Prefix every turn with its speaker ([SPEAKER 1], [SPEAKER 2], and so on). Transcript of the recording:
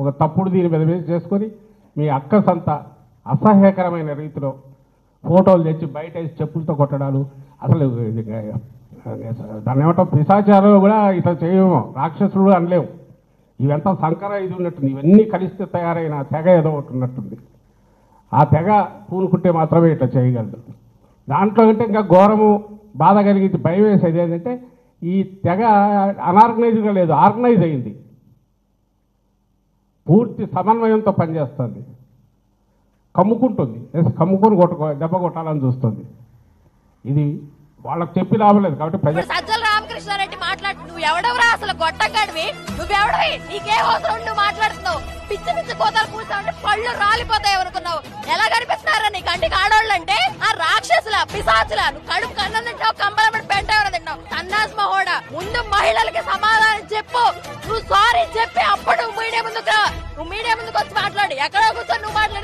[SPEAKER 1] ఒక తప్పుడు దీని మీద బేస్ చేసుకొని మీ అక్కసంతా అసహ్యకరమైన రీతిలో ఫోటోలు తెచ్చి బయట వేసి చెప్పులతో కొట్టడాలు, అసలు దాన్ని ఏమంటాం పిశాచాలు కూడా ఇట్లా చేయము, రాక్షసుడు అనలేము. ఇవంతా సంకర ఇది ఉన్నట్టుంది, ఇవన్నీ కలిస్తే తయారైన తెగ ఏదో ఒకటి ఉన్నట్టుంది. ఆ తెగ పూనుకుంటే మాత్రమే ఇట్లా చేయగలదు. దాంట్లో అంటే ఇంకా ఘోరము బాధ కలిగించి భయం వేసేది ఏంటంటే ఈ తెగ అనార్గనైజ్గా లేదు, ఆర్గనైజ్ అయింది, పూర్తి సమన్వయంతో పనిచేస్తుంది, కమ్ముకుంటుంది, కమ్ముకొని దెబ్బ కొట్టాలని చూస్తుంది. ఇది వాళ్ళకి చెప్పి లాభం లేదు. కాబట్టి
[SPEAKER 2] సజ్జల రామకృష్ణారెడ్డి మాట్లాడు, నువ్వు ఎవడవరా అసలు గొట్టంగాడివి, నువ్వెవడవి, నీకే అవసరం నువ్వు మాట్లాడుతున్నావు, పిచ్చి పిచ్చి కోతలు కూర్చా ఉంటే పళ్ళు రాలిపోతాయి అనుకున్నావు. ఎలా కనిపిస్తున్నారా నీ కంటికి ఆడోళ్ళు అంటే? ఆ రాక్షసుల పిశాచుల, నువ్వు కడుపు కన్నం తింటావు, కంబలపడి పెంట ఎవరు తింటావు, సన్నాస్ మహోడా. ముందు మహిళలకి సమాధానం చెప్పు, నువ్వు సారీ చెప్పి అప్పుడు నువ్వు మీడియా ముందుకు రా, నువ్వు మీడియా ముందుకు వచ్చి మాట్లాడు, ఎక్కడో కూర్చొని నువ్వు మాట్లాడు.